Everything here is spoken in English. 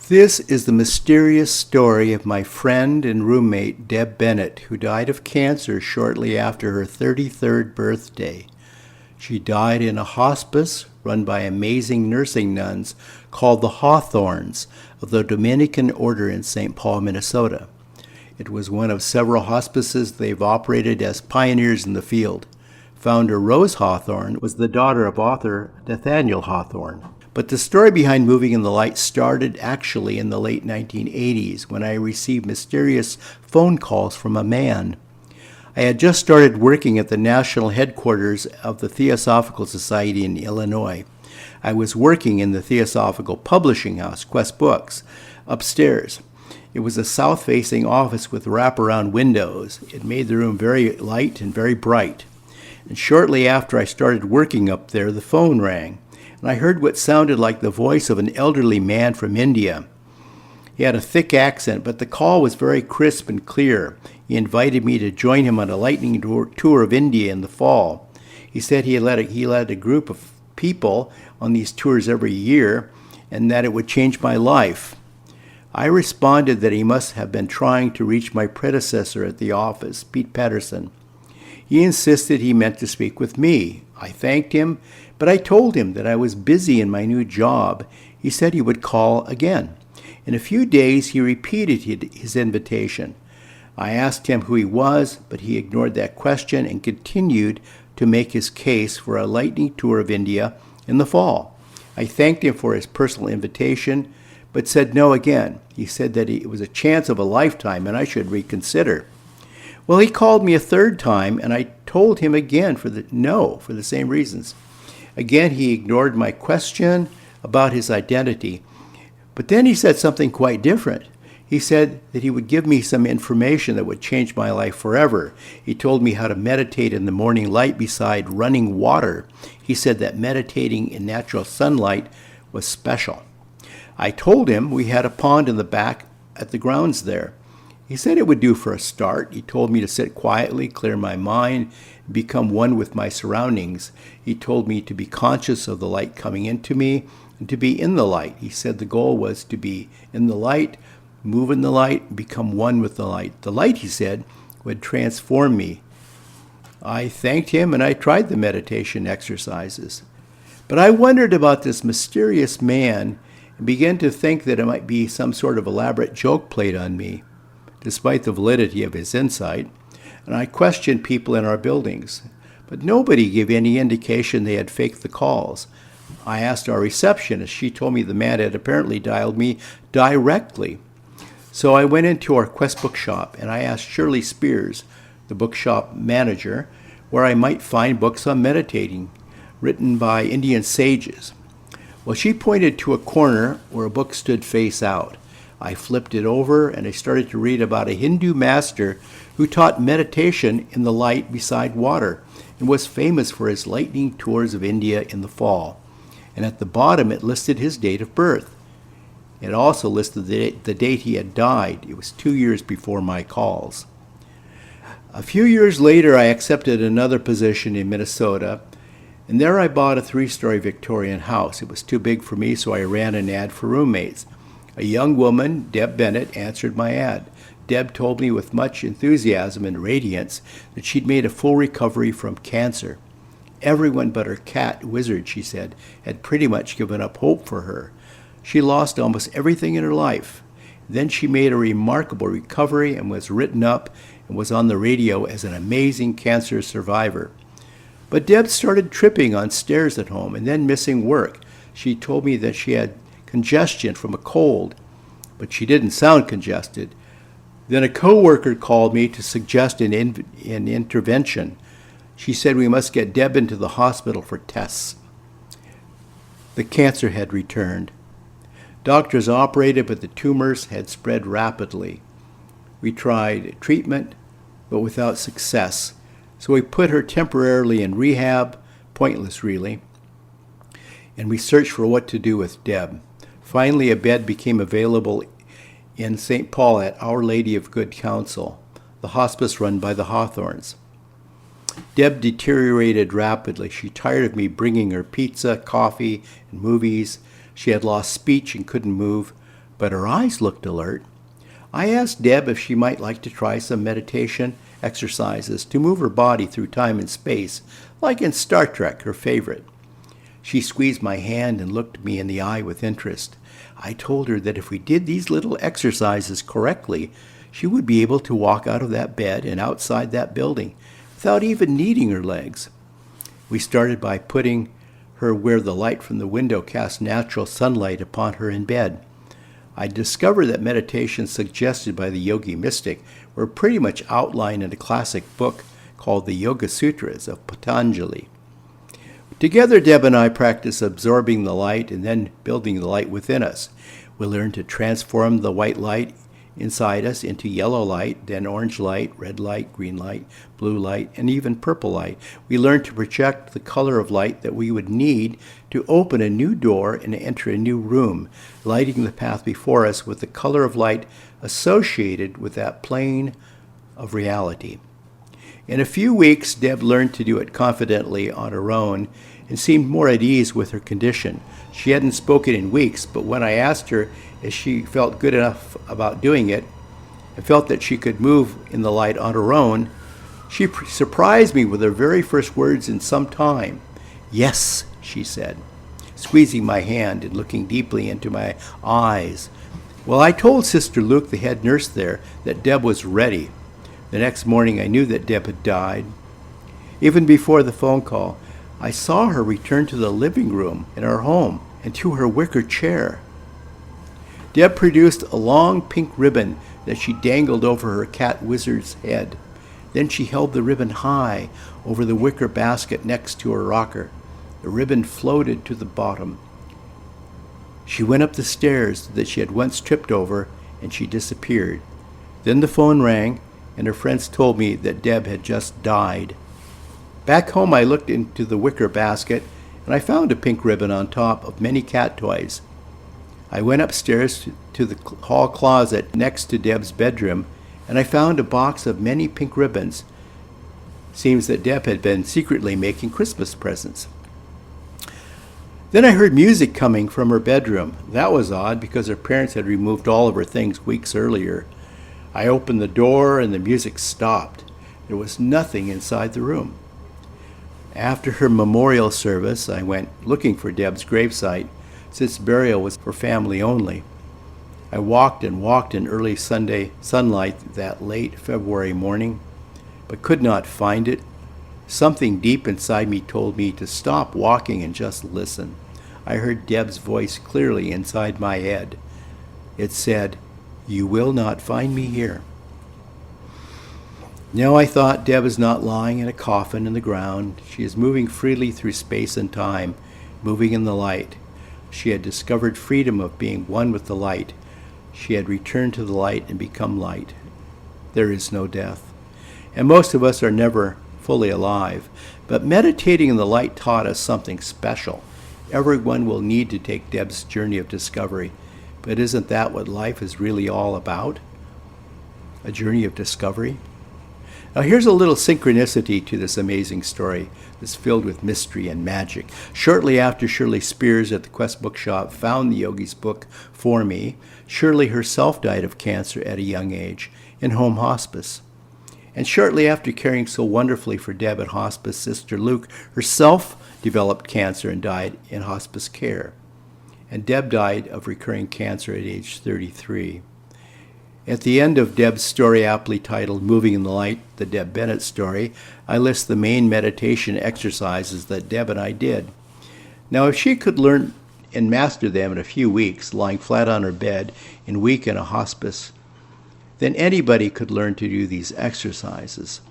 This is the mysterious story of my friend and roommate Deb Bennett, who died of cancer shortly after her 33rd birthday. She died in a hospice run by amazing nursing nuns called the Hawthorns of the Dominican Order in St. Paul, Minnesota. It was one of several hospices they've operated as pioneers in the field. Founder Rose Hawthorne was the daughter of author Nathaniel Hawthorne. But the story behind Moving in the Light started actually in the late 1980s when I received mysterious phone calls from a man. I had just started working at the national headquarters of the Theosophical Society in Illinois. I was working in the Theosophical Publishing House, Quest Books, upstairs. It was a south-facing office with wraparound windows. It made the room very light and very bright. And shortly after I started working up there, the phone rang, and I heard what sounded like the voice of an elderly man from India. He had a thick accent, but the call was very crisp and clear. He invited me to join him on a lightning tour of India in the fall. He said he led a group of people on these tours every year, and that it would change my life. I responded that he must have been trying to reach my predecessor at the office, Pete Patterson. He insisted he meant to speak with me. I thanked him, but I told him that I was busy in my new job. He said he would call again. In a few days, he repeated his invitation. I asked him who he was, but he ignored that question and continued to make his case for a lightning tour of India in the fall. I thanked him for his personal invitation, but said no again. He said that it was a chance of a lifetime and I should reconsider. Well, he called me a third time, and I told him again for the same reasons. Again, he ignored my question about his identity. But then he said something quite different. He said that he would give me some information that would change my life forever. He told me how to meditate in the morning light beside running water. He said that meditating in natural sunlight was special. I told him we had a pond in the back at the grounds there. He said it would do for a start. He told me to sit quietly, clear my mind, become one with my surroundings. He told me to be conscious of the light coming into me and to be in the light. He said the goal was to be in the light, move in the light, become one with the light. The light, he said, would transform me. I thanked him and I tried the meditation exercises. But I wondered about this mysterious man and began to think that it might be some sort of elaborate joke played on me, despite the validity of his insight, and I questioned people in our buildings. But nobody gave any indication they had faked the calls. I asked our receptionist. She told me the man had apparently dialed me directly. So I went into our Quest bookshop, and I asked Shirley Spears, the bookshop manager, where I might find books on meditating, written by Indian sages. Well, she pointed to a corner where a book stood face out. I flipped it over and I started to read about a Hindu master who taught meditation in the light beside water and was famous for his lightning tours of India in the fall. And at the bottom it listed his date of birth. It also listed the date he had died. It was 2 years before my calls. A few years later I accepted another position in Minnesota, and there I bought a 3-story Victorian house. It was too big for me, so I ran an ad for roommates. A young woman, Deb Bennett, answered my ad. Deb told me with much enthusiasm and radiance that she'd made a full recovery from cancer. Everyone but her cat, Wizard, she said, had pretty much given up hope for her. She lost almost everything in her life. Then she made a remarkable recovery and was written up and was on the radio as an amazing cancer survivor. But Deb started tripping on stairs at home and then missing work. She told me that she had congestion from a cold, but she didn't sound congested. Then a coworker called me to suggest an intervention. She said we must get Deb into the hospital for tests. The cancer had returned. Doctors operated, but the tumors had spread rapidly. We tried treatment, but without success. So we put her temporarily in rehab, pointless really, and we searched for what to do with Deb. Finally, a bed became available in St. Paul at Our Lady of Good Counsel, the hospice run by the Hawthorns. Deb deteriorated rapidly. She tired of me bringing her pizza, coffee, and movies. She had lost speech and couldn't move. but her eyes looked alert. I asked Deb if she might like to try some meditation exercises to move her body through time and space, like in Star Trek, her favorite. She squeezed my hand and looked me in the eye with interest. I told her that if we did these little exercises correctly, she would be able to walk out of that bed and outside that building without even needing her legs. We started by putting her where the light from the window cast natural sunlight upon her in bed. I discovered that meditations suggested by the yogi mystic were pretty much outlined in a classic book called the Yoga Sutras of Patanjali. Together, Deb and I practiced absorbing the light and then building the light within us. We learned to transform the white light inside us into yellow light, then orange light, red light, green light, blue light, and even purple light. We learned to project the color of light that we would need to open a new door and enter a new room, lighting the path before us with the color of light associated with that plane of reality. In a few weeks, Deb learned to do it confidently on her own and seemed more at ease with her condition. She hadn't spoken in weeks, but when I asked her if she felt good enough about doing it and felt that she could move in the light on her own, she surprised me with her very first words in some time. "Yes," she said, squeezing my hand and looking deeply into my eyes. Well, I told Sister Luke, the head nurse there, that Deb was ready. The next morning I knew that Deb had died. Even before the phone call, I saw her return to the living room in our home and to her wicker chair. Deb produced a long pink ribbon that she dangled over her cat wizard's head. Then she held the ribbon high over the wicker basket next to her rocker. The ribbon floated to the bottom. She went up the stairs that she had once tripped over, and she disappeared. Then the phone rang, and her friends told me that Deb had just died. Back home, I looked into the wicker basket, and I found a pink ribbon on top of many cat toys. I went upstairs to the hall closet next to Deb's bedroom, and I found a box of many pink ribbons. Seems that Deb had been secretly making Christmas presents. Then I heard music coming from her bedroom. That was odd because her parents had removed all of her things weeks earlier. I opened the door and the music stopped. There was nothing inside the room. After her memorial service, I went looking for Deb's gravesite, since burial was for family only. I walked and walked in early Sunday sunlight that late February morning, but could not find it. Something deep inside me told me to stop walking and just listen. I heard Deb's voice clearly inside my head. It said, "You will not find me here." No, I thought, Deb is not lying in a coffin in the ground. She is moving freely through space and time, moving in the light. She had discovered freedom of being one with the light. She had returned to the light and become light. There is no death. And most of us are never fully alive. But meditating in the light taught us something special. Everyone will need to take Deb's journey of discovery. But isn't that what life is really all about? A journey of discovery? Now here's a little synchronicity to this amazing story that's filled with mystery and magic. Shortly after Shirley Spears at the Quest Bookshop found the yogi's book for me, Shirley herself died of cancer at a young age in home hospice. And shortly after caring so wonderfully for Deb at hospice, Sister Luke herself developed cancer and died in hospice care. And Deb died of recurring cancer at age 33. At the end of Deb's story, aptly titled Moving in the Light, the Deb Bennett story, I list the main meditation exercises that Deb and I did. Now, if she could learn and master them in a few weeks, lying flat on her bed in a week in a hospice, then anybody could learn to do these exercises.